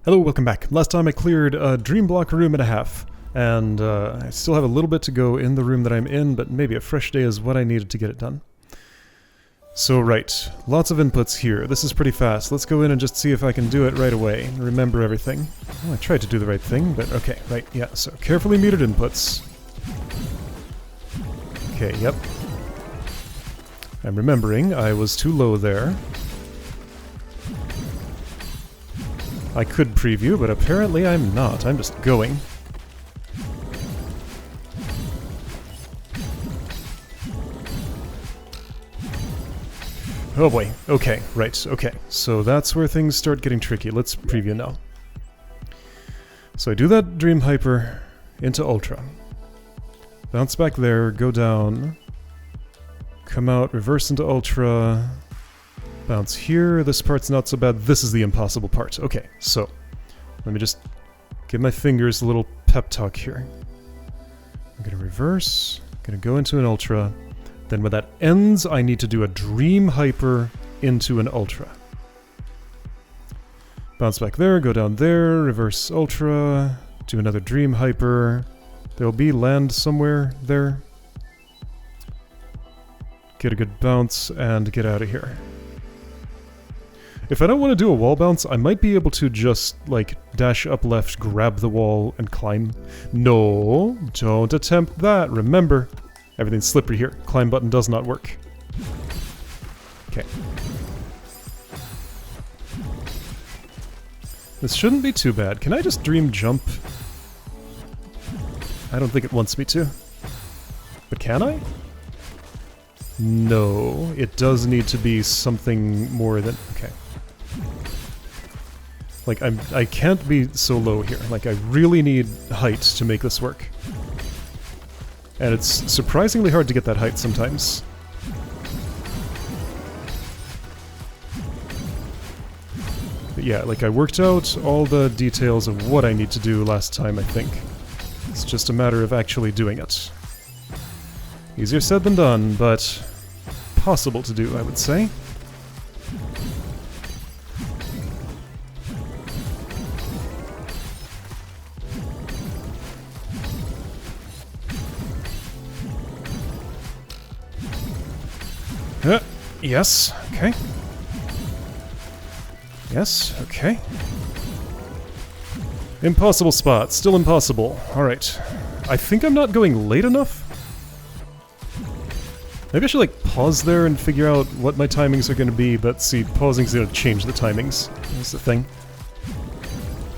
Hello, welcome back. Last time I cleared a dream block room and a half, and I still have a little bit to go in the room that I'm in, but maybe a fresh day is what I needed to get it done. So right, lots of inputs here. This is pretty fast. Let's go in and just see if I can do it right away and remember everything. Well, I tried to do the right thing, but okay, right, yeah, so carefully metered inputs. Okay, yep. I'm remembering I was too low there. I could preview, but apparently I'm not. I'm just going. Oh boy. Okay, right, okay. So that's where things start getting tricky. Let's preview now. So I do that Dream Hyper into Ultra. Bounce back there, go down. Come out, reverse into Ultra. Bounce here, this part's not so bad, this is the impossible part. Okay, so, let me just give my fingers a little pep talk here. I'm gonna reverse, gonna go into an Ultra, then when that ends, I need to do a Dream Hyper into an Ultra. Bounce back there, go down there, reverse Ultra, do another Dream Hyper, there'll be land somewhere there. Get a good bounce, and get out of here. If I don't want to do a wall bounce, I might be able to just, like, dash up left, grab the wall, and climb. No, don't attempt that. Remember, everything's slippery here. Climb button does not work. Okay. This shouldn't be too bad. Can I just dream jump? I don't think it wants me to. But can I? No, it does need to be something more than... Okay. Like, I can't be so low here. Like, I really need height to make this work. And it's surprisingly hard to get that height sometimes. But yeah, like, I worked out all the details of what I need to do last time, I think. It's just a matter of actually doing it. Easier said than done, but possible to do, I would say. Yes, okay. Yes, okay. Impossible spot, still impossible. Alright. I think I'm not going late enough? Maybe I should, like, pause there and figure out what my timings are gonna be, but see, pausing's gonna change the timings. That's the thing.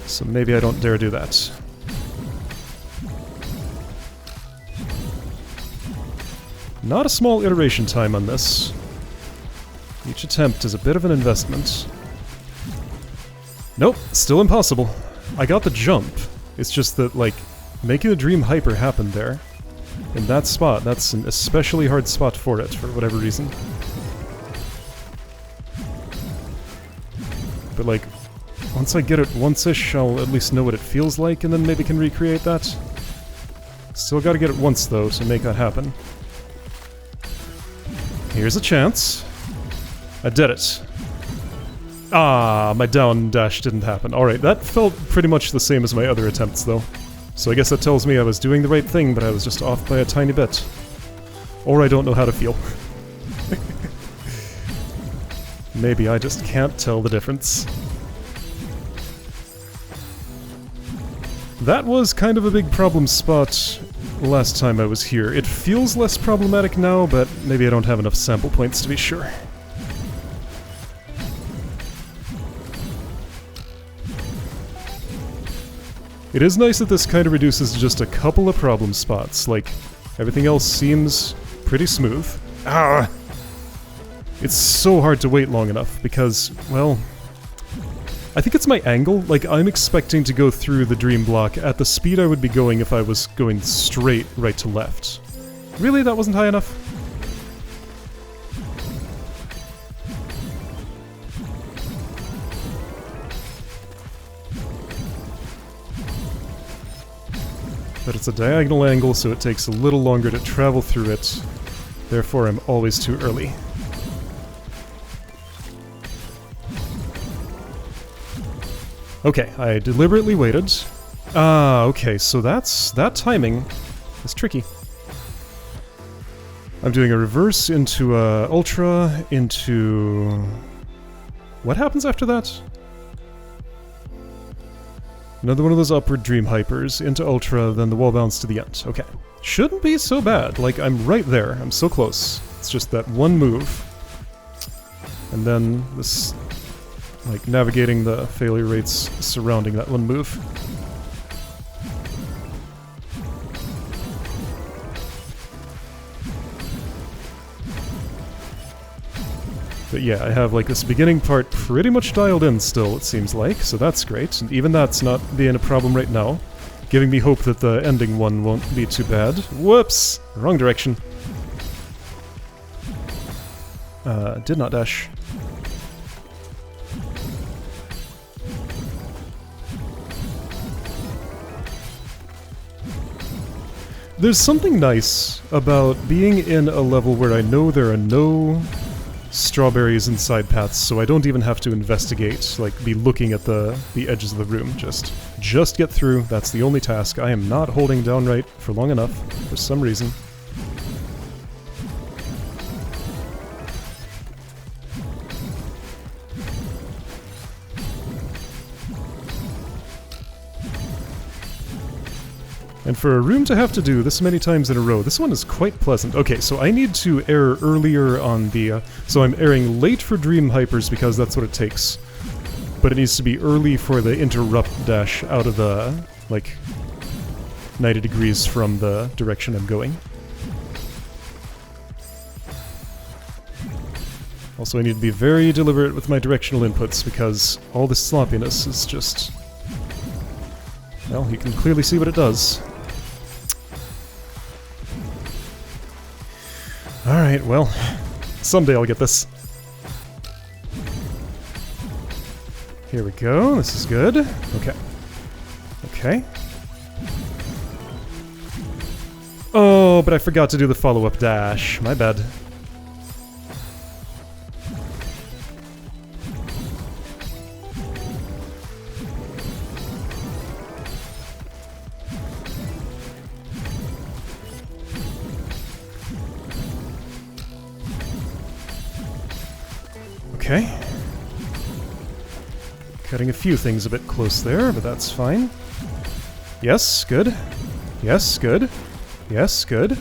So maybe I don't dare do that. Not a small iteration time on this. Each attempt is a bit of an investment. Nope, still impossible. I got the jump. It's just that, like, making the Dream Hyper happen there, in that spot, that's an especially hard spot for it, for whatever reason. But, like, once I get it once-ish, I'll at least know what it feels like, and then maybe can recreate that. Still gotta get it once, though, to make that happen. Here's a chance. I did it. Ah, my down dash didn't happen. Alright, that felt pretty much the same as my other attempts, though. So I guess that tells me I was doing the right thing, but I was just off by a tiny bit. Or I don't know how to feel. Maybe I just can't tell the difference. That was kind of a big problem spot last time I was here. It feels less problematic now, but maybe I don't have enough sample points to be sure. It is nice that this kind of reduces to just a couple of problem spots, like, everything else seems pretty smooth. Ah! It's so hard to wait long enough, because, well... I think it's my angle. Like, I'm expecting to go through the dream block at the speed I would be going if I was going straight right to left. Really? That wasn't high enough? But it's a diagonal angle, so it takes a little longer to travel through it. Therefore, I'm always too early. Okay, I deliberately waited. Ah, okay, so that timing is tricky. I'm doing a reverse into Ultra, into... What happens after that? Another one of those upward Dream Hypers, into Ultra, then the wall bounce to the end. Okay. Shouldn't be so bad. Like, I'm right there. I'm so close. It's just that one move. And then this... like, navigating the failure rates surrounding that one move. But yeah, I have like this beginning part pretty much dialed in still, it seems like, so that's great. And even that's not being a problem right now, giving me hope that the ending one won't be too bad. Whoops! Wrong direction. Did not dash. There's something nice about being in a level where I know there are no strawberries and side paths, so I don't even have to investigate, like be looking at the edges of the room. Just get through. That's the only task. I am not holding down right for long enough, for some reason. And for a room to have to do this many times in a row, this one is quite pleasant. Okay, so I need to err earlier on the... so I'm erring late for Dream Hypers because that's what it takes. But it needs to be early for the interrupt dash out of the, like, 90 degrees from the direction I'm going. Also, I need to be very deliberate with my directional inputs because all this sloppiness is just... well, you can clearly see what it does. Alright, well, someday I'll get this. Here we go, this is good. Okay. Okay. Oh, but I forgot to do the follow-up dash. My bad. Okay. Cutting a few things a bit close there, but that's fine. Yes, good. Yes, good. Yes, good.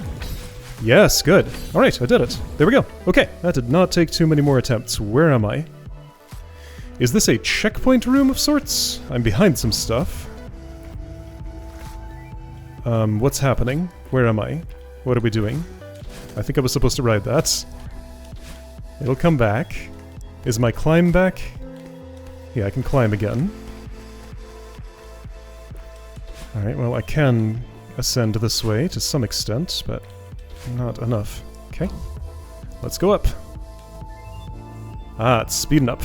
Yes, good. Alright, I did it. There we go. Okay, that did not take too many more attempts. Where am I? Is this a checkpoint room of sorts? I'm behind some stuff. What's happening? Where am I? What are we doing? I think I was supposed to ride that. It'll come back. Is my climb back? Yeah, I can climb again. Alright, well, I can ascend this way to some extent, but not enough. Okay. Let's go up. Ah, it's speeding up.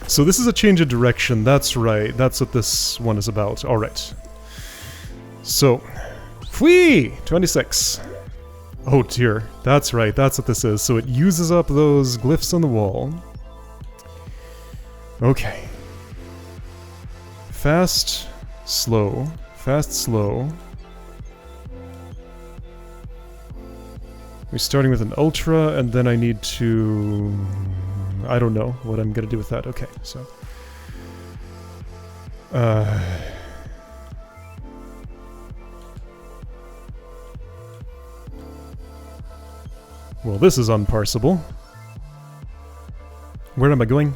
So this is a change of direction, that's right. That's what this one is about. Alright. So, whee! 26. Oh dear, that's right, that's what this is. So it uses up those glyphs on the wall. Okay. Fast, slow, fast, slow. We're starting with an ultra, and then I need to... I don't know what I'm gonna do with that. Okay, so... well, this is unparsable. Where am I going?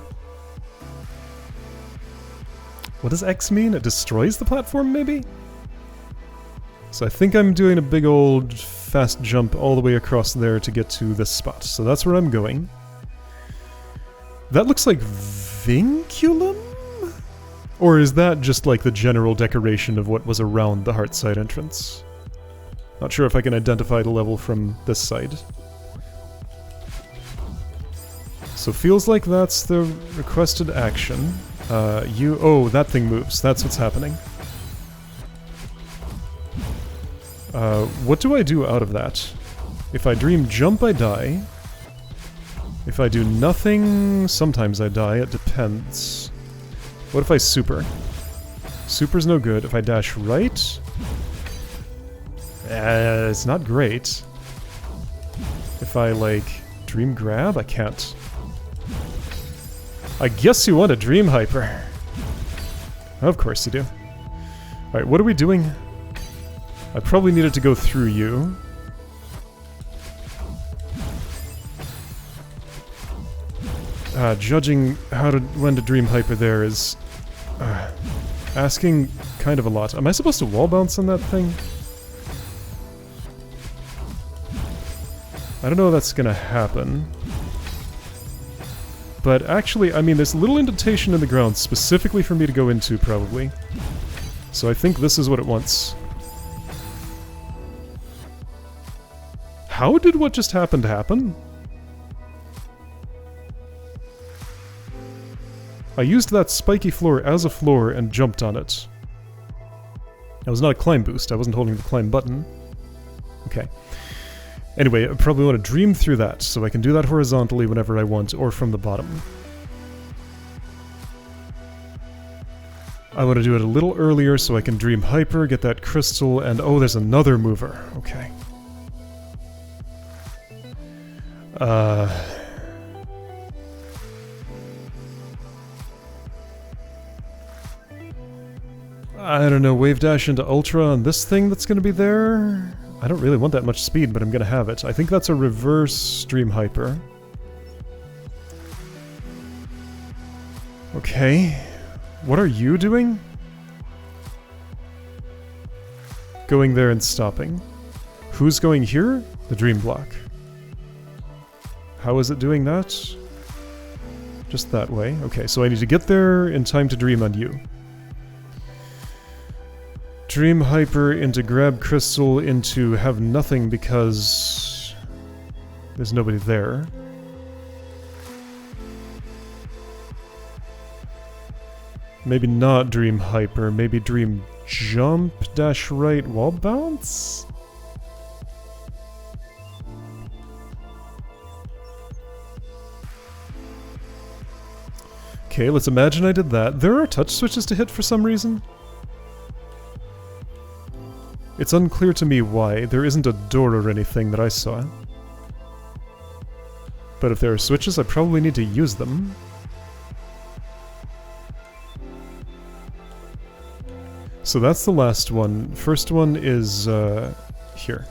What does X mean? It destroys the platform, maybe? So I think I'm doing a big old fast jump all the way across there to get to this spot. So that's where I'm going. That looks like vinculum? Or is that just like the general decoration of what was around the Heartside entrance? Not sure if I can identify the level from this side. So feels like that's the requested action. Oh, that thing moves. That's what's happening. What do I do out of that? If I dream jump, I die. If I do nothing, sometimes I die. It depends. What if I super? Super's no good. If I dash right... it's not great. If I, like, dream grab, I can't. I guess you want a dream hyper. Of course you do. Alright, what are we doing? I probably needed to go through you. Judging when to dream hyper there is asking kind of a lot. Am I supposed to wall bounce on that thing? I don't know if that's gonna happen. But actually, I mean, there's a little indentation in the ground specifically for me to go into, probably. So I think this is what it wants. How did what just happened happen? I used that spiky floor as a floor and jumped on it. That was not a climb boost, I wasn't holding the climb button. Okay. Anyway, I probably want to dream through that, so I can do that horizontally whenever I want, or from the bottom. I want to do it a little earlier so I can dream hyper, get that crystal, and oh, there's another mover. Okay. I don't know, wave dash into ultra on this thing that's going to be there? I don't really want that much speed, but I'm going to have it. I think that's a reverse dream hyper. Okay. What are you doing? Going there and stopping. Who's going here? The dream block. How is it doing that? Just that way. Okay, so I need to get there in time to dream on you. Dream hyper into grab crystal into have nothing because there's nobody there. Maybe not dream hyper, maybe dream jump dash right wall bounce? Okay, let's imagine I did that. There are touch switches to hit for some reason. It's unclear to me why. There isn't a door or anything that I saw. But if there are switches, I probably need to use them. So that's the last one. First one is here.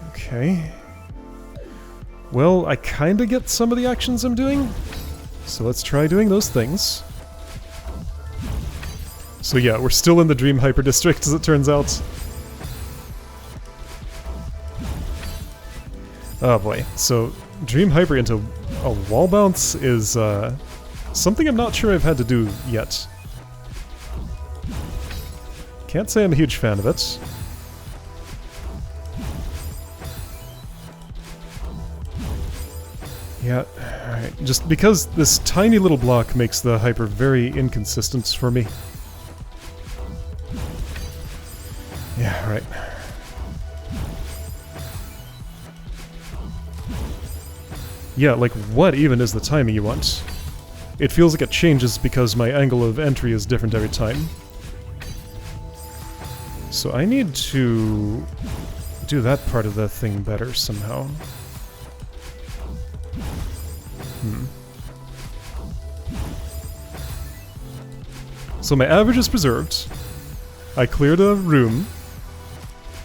Okay. Well, I kinda get some of the actions I'm doing. So let's try doing those things. So yeah, we're still in the Dream Hyper District, as it turns out. Oh boy, so Dream Hyper into a wall bounce is something I'm not sure I've had to do yet. Can't say I'm a huge fan of it. Yeah, alright. Just because this tiny little block makes the hyper very inconsistent for me. Yeah, alright. Yeah, like what even is the timing you want? It feels like it changes because my angle of entry is different every time. So I need to do that part of the thing better somehow. So my average is preserved. I cleared a room,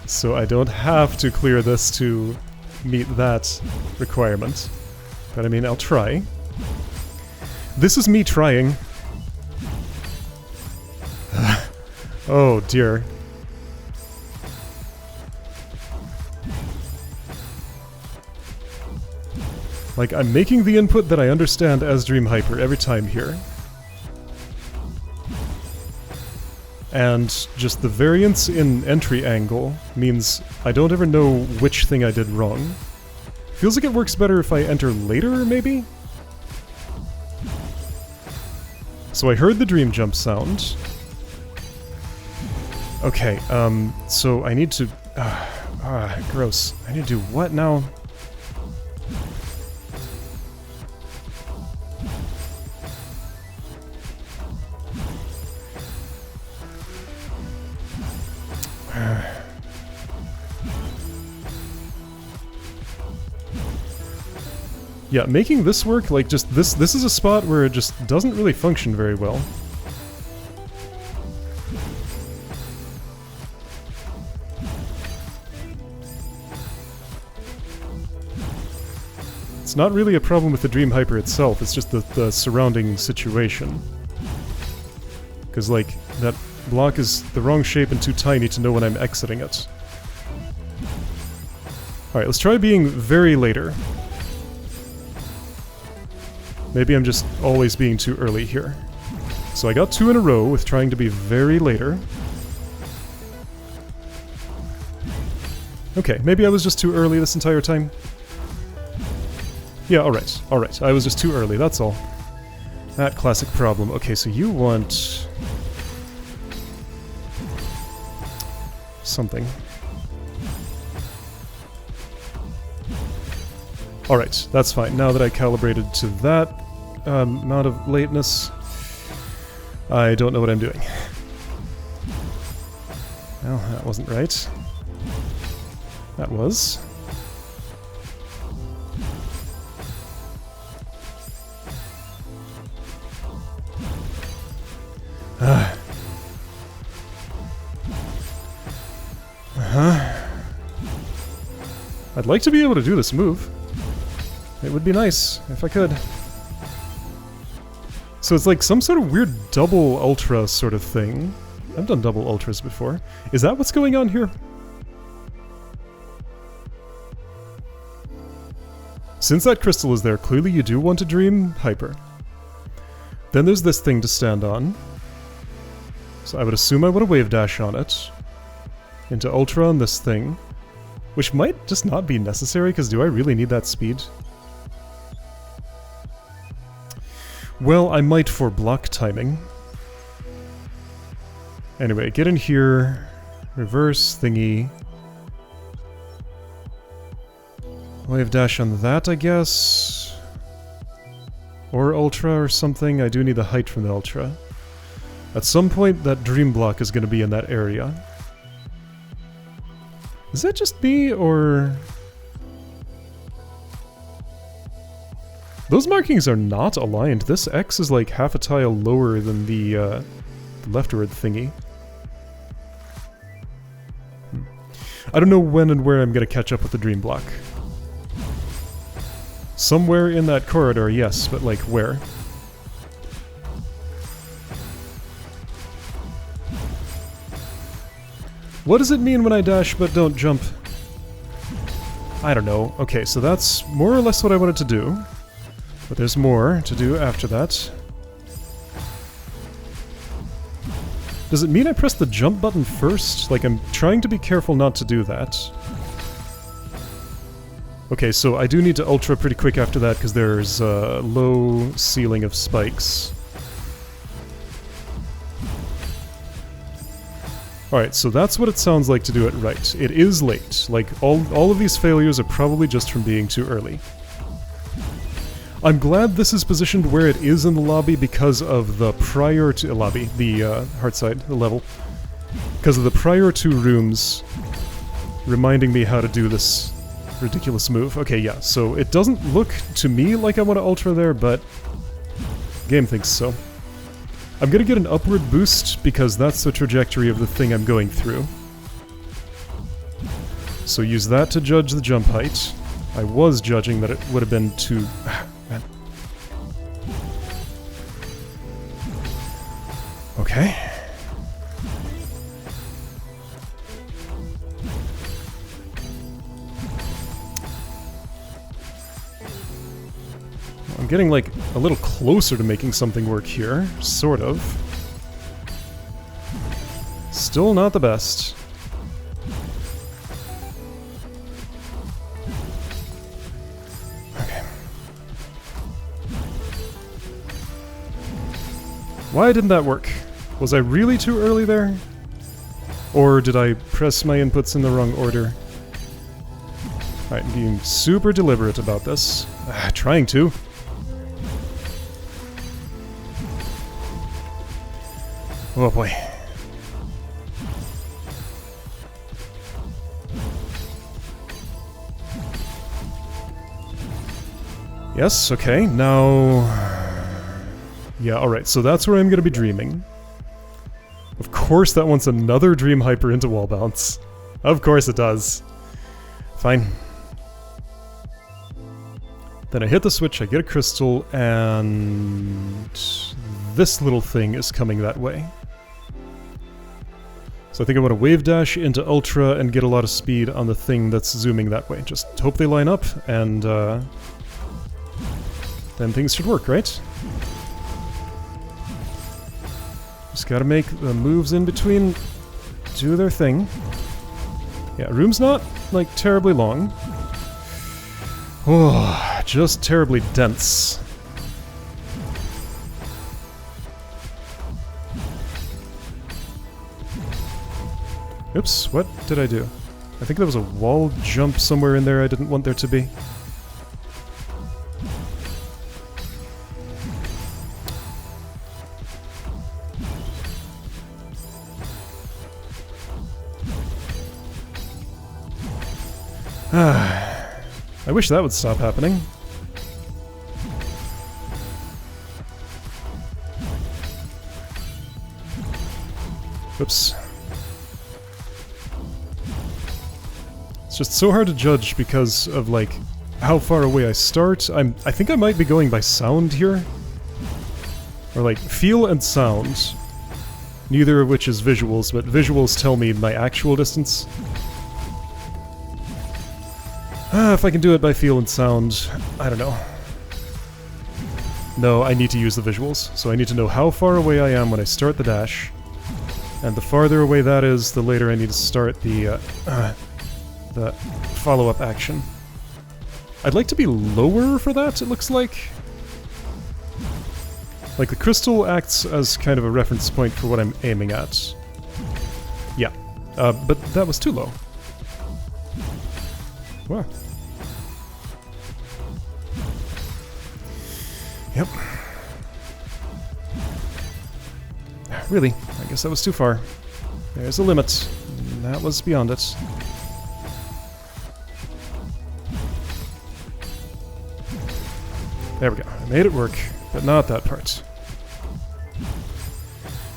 so I don't have to clear this to meet that requirement. But I mean, I'll try. This is me trying. Oh dear. Like, I'm making the input that I understand as Dream Hyper every time here. And just the variance in entry angle means I don't ever know which thing I did wrong. Feels like it works better if I enter later, maybe? So I heard the dream jump sound. Okay, so I need to... gross. I need to do what now? Yeah, making this work, like, just this is a spot where it just doesn't really function very well. It's not really a problem with the Dream Hyper itself, it's just the surrounding situation. Because, like, that block is the wrong shape and too tiny to know when I'm exiting it. Alright, let's try being very later. Maybe I'm just always being too early here. So I got 2 in a row with trying to be very later. Okay, maybe I was just too early this entire time. Yeah, alright, I was just too early, that's all. That classic problem. Okay, so you want... something. Alright, that's fine. Now that I calibrated to that amount of lateness, I don't know what I'm doing. Well, that wasn't right. That was. I'd like to be able to do this move. It would be nice if I could. So it's like some sort of weird double ultra sort of thing. I've done double ultras before. Is that what's going on here? Since that crystal is there, clearly you do want to Dream Hyper. Then there's this thing to stand on. So I would assume I want to wave dash on it. Into ultra on this thing. Which might just not be necessary, because do I really need that speed? Well, I might for block timing. Anyway, get in here, reverse thingy. Wave dash on that, I guess. Or ultra or something. I do need the height from the ultra. At some point, that dream block is going to be in that area. Is that just me, or... Those markings are not aligned. This X is like half a tile lower than the leftward thingy. I don't know when and where I'm going to catch up with the dream block. Somewhere in that corridor, yes, but like where? What does it mean when I dash but don't jump? I don't know. Okay, so that's more or less what I wanted to do. But there's more to do after that. Does it mean I press the jump button first? Like, I'm trying to be careful not to do that. Okay, so I do need to ultra pretty quick after that because there's a low ceiling of spikes. Alright, so that's what it sounds like to do it right. It is late. Like, all of these failures are probably just from being too early. I'm glad this is positioned where it is in the lobby because of the prior to... lobby, the Heartside, the level. Because of the prior two rooms reminding me how to do this ridiculous move. Okay, yeah, so it doesn't look to me like I want to ultra there, but... game thinks so. I'm gonna get an upward boost because that's the trajectory of the thing I'm going through. So use that to judge the jump height. I was judging that it would have been too... man. Okay. I'm getting, like, a little closer to making something work here. Sort of. Still not the best. Okay. Why didn't that work? Was I really too early there? Or did I press my inputs in the wrong order? Alright, I'm being super deliberate about this. Trying to. Oh boy. Yes, okay, now... Yeah, alright, so that's where I'm gonna be dreaming. Of course that wants another Dream Hyper into wall bounce. Of course it does. Fine. Then I hit the switch, I get a crystal, and... this little thing is coming that way. So I think I want to wave dash into Ultra and get a lot of speed on the thing that's zooming that way. Just hope they line up, and then things should work, right? Just gotta make the moves in between do their thing. Yeah, room's not, like, terribly long. Oh, just terribly dense. Oops, what did I do? I think there was a wall jump somewhere in there I didn't want there to be. I wish that would stop happening. Oops. It's just so hard to judge because of, like, how far away I start. I think I might be going by sound here. Or, like, feel and sound. Neither of which is visuals, but visuals tell me my actual distance. If I can do it by feel and sound, I don't know. No, I need to use the visuals. So I need to know how far away I am when I start the dash. And the farther away that is, the later I need to start the follow-up action. I'd like to be lower for that, it looks like. Like, the crystal acts as kind of a reference point for what I'm aiming at. Yeah, but that was too low. Wow. Yep. Really, I guess that was too far. There's a limit. That was beyond it. There we go. I made it work, but not that part.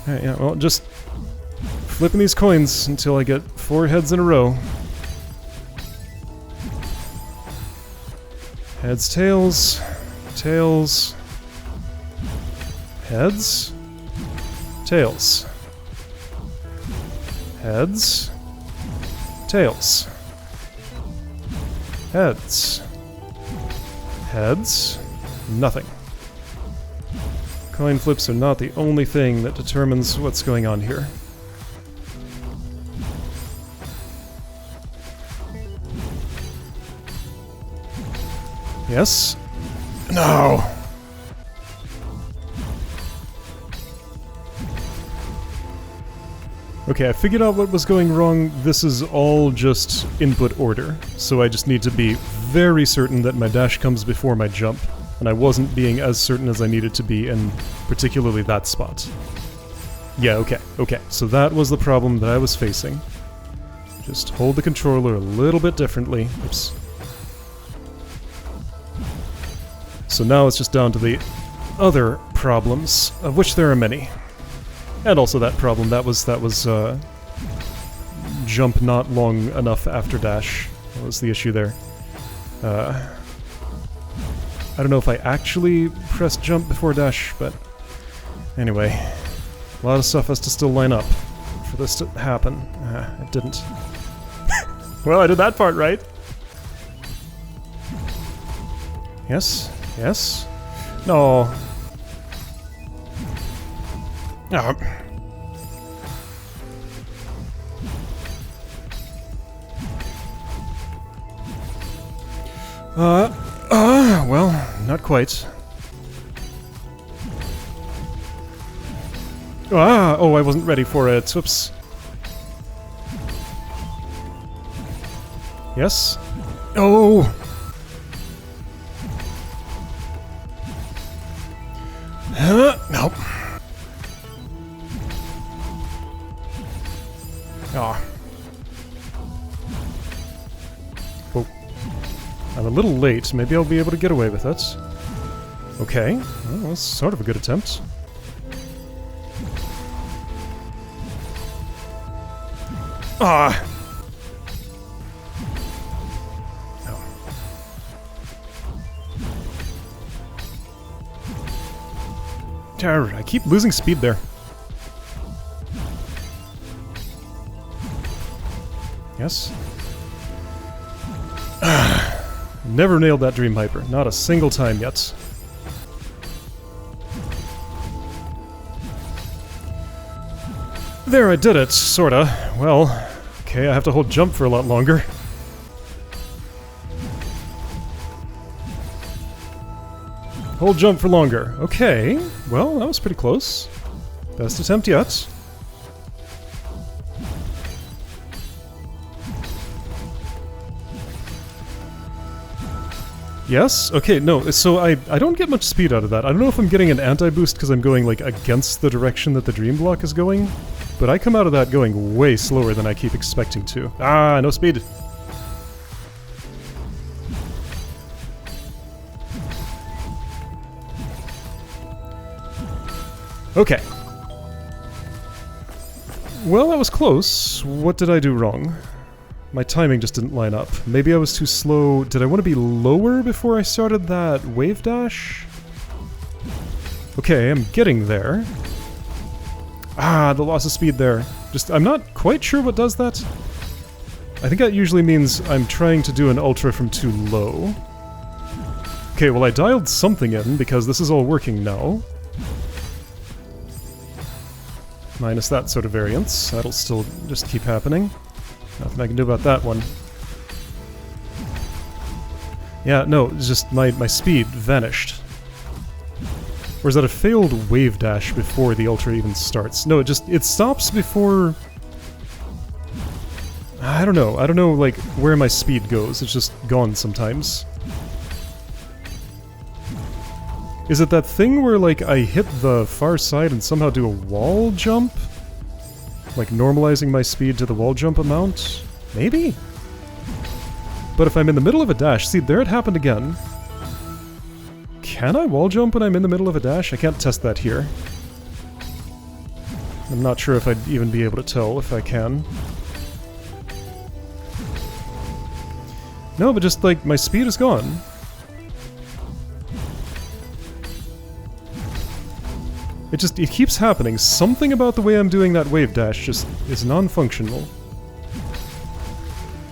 Alright, yeah, well, just flipping these coins until I get 4 heads in a row. Heads, tails, tails, heads, tails, heads, tails, heads, heads, nothing. Coin flips are not the only thing that determines what's going on here. Yes? No! Okay, I figured out what was going wrong. This is all just input order, so I just need to be very certain that my dash comes before my jump, and I wasn't being as certain as I needed to be in particularly that spot. Yeah, okay, so that was the problem that I was facing. Just hold the controller a little bit differently. Oops. So now it's just down to the other problems, of which there are many. And also that problem, that was jump not long enough after dash. That was the issue there. I don't know if I actually pressed jump before dash, but anyway. A lot of stuff has to still line up for this to happen. It didn't. Well, I did that part right. Yes? Yes? No. Oh. Well, not quite. Oh, I wasn't ready for it. Oops. Yes? Oh! Nope. Ah. Oh. I'm a little late. Maybe I'll be able to get away with it. Okay. Well, that's sort of a good attempt. Ah! Oh. I keep losing speed there. Yes. Never nailed that Dream Hyper. Not a single time yet. There, I did it, sorta. Well, okay, I have to hold jump for a lot longer. Hold jump for longer. Okay, well, that was pretty close. Best attempt yet. Yes? Okay, no, so I don't get much speed out of that. I don't know if I'm getting an anti-boost because I'm going, like, against the direction that the Dream Block is going, but I come out of that going way slower than I keep expecting to. Ah, no speed! Okay. Well, that was close. What did I do wrong? My timing just didn't line up. Maybe I was too slow. Did I want to be lower before I started that wave dash? Okay, I'm getting there. Ah, the loss of speed there. I'm not quite sure what does that. I think that usually means I'm trying to do an ultra from too low. Okay, well I dialed something in because this is all working now. Minus that sort of variance. That'll still just keep happening. Nothing I can do about that one. Yeah, no, it's just my speed vanished. Or is that a failed wave dash before the ultra even starts? No, it stops before... I don't know, like, where my speed goes. It's just gone sometimes. Is it that thing where, like, I hit the far side and somehow do a wall jump? Like, normalizing my speed to the wall jump amount? Maybe? But if I'm in the middle of a dash... See, there it happened again. Can I wall jump when I'm in the middle of a dash? I can't test that here. I'm not sure if I'd even be able to tell if I can. No, but just, like, my speed is gone. It keeps happening. Something about the way I'm doing that wave dash just is non-functional.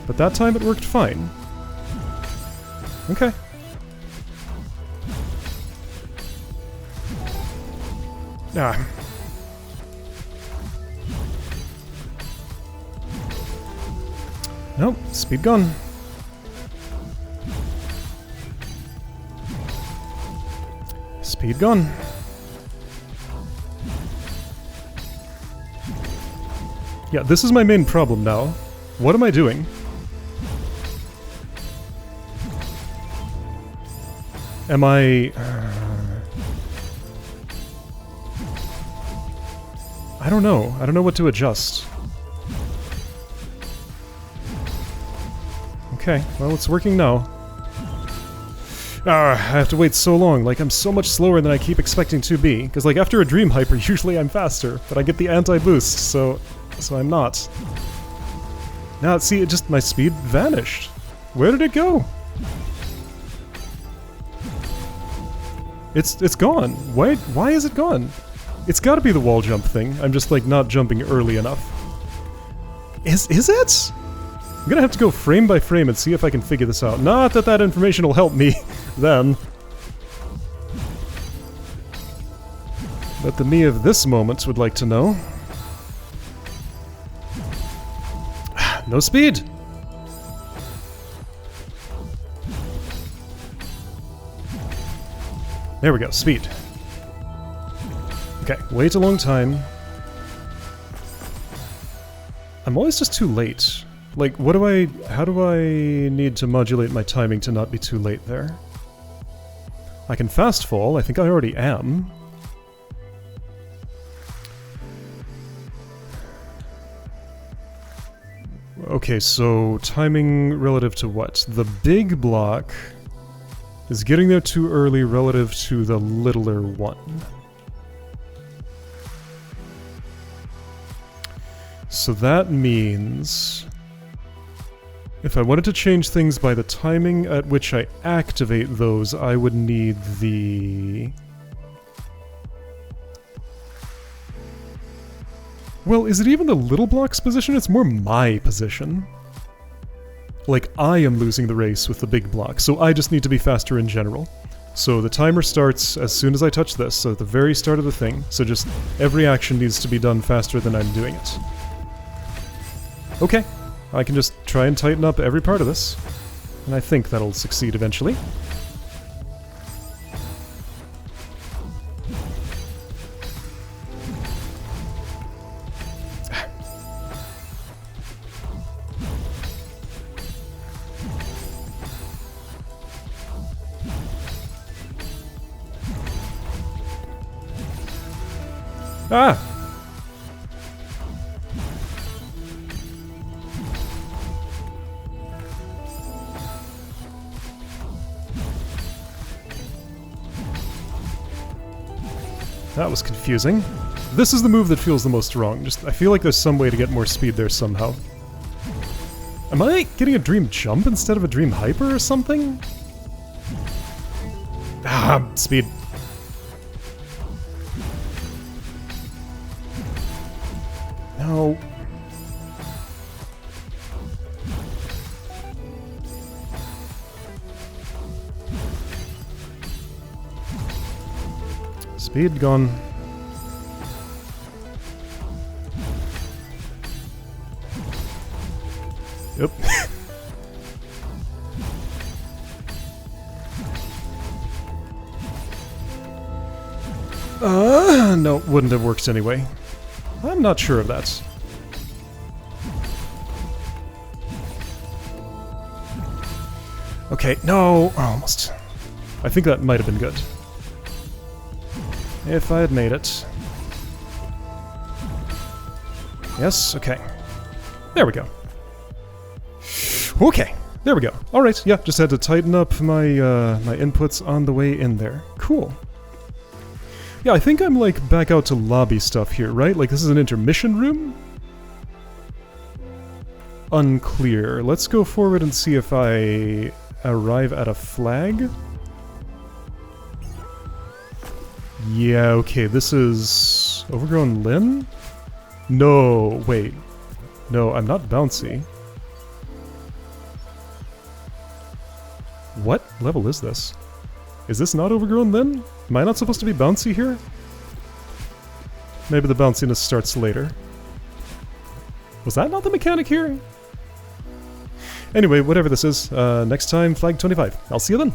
But that time it worked fine. Okay. Ah. Nope, speed gone. Speed gone. Yeah, this is my main problem now. What am I doing? Am I... I don't know. I don't know what to adjust. Okay, well, it's working now. I have to wait so long, like I'm so much slower than I keep expecting to be. Because like after a Dream Hyper, usually I'm faster, but I get the anti-boost, so I'm not. Now, see, my speed vanished. Where did it go? It's gone. Why is it gone? It's gotta be the wall jump thing. I'm just like not jumping early enough. Is it? I'm gonna have to go frame by frame and see if I can figure this out. Not that that information will help me then. But the me of this moment would like to know. No speed! There we go, speed. Okay, wait a long time. I'm always just too late. Like, how do I need to modulate my timing to not be too late there? I can fast fall, I think I already am. Okay, so timing relative to what? The big block is getting there too early relative to the littler one. So that means if I wanted to change things by the timing at which I activate those, I would need the... Well, is it even the little block's position? It's more my position. Like, I am losing the race with the big block, so I just need to be faster in general. So the timer starts as soon as I touch this, so at the very start of the thing. So just every action needs to be done faster than I'm doing it. Okay, I can just try and tighten up every part of this, and I think that'll succeed eventually. Ah! That was confusing. This is the move that feels the most wrong. I feel like there's some way to get more speed there somehow. Am I getting a dream jump instead of a dream hyper or something? Ah, speed. No. Speed gone. Yep. No, wouldn't have worked anyway. I'm not sure of that. Okay, no, almost. I think that might have been good. If I had made it. Yes, okay. There we go. Okay, there we go. Alright, yeah, just had to tighten up my my inputs on the way in there. Cool. Yeah, I think I'm like back out to lobby stuff here, right? Like this is an intermission room? Unclear. Let's go forward and see if I arrive at a flag. Yeah, okay, this is... Overgrown Limb? No, wait. No, I'm not bouncy. What level is this? Is this not Overgrown Limb? Am I not supposed to be bouncy here? Maybe the bounciness starts later. Was that not the mechanic here? Anyway, whatever this is, next time, Flag 25. I'll see you then.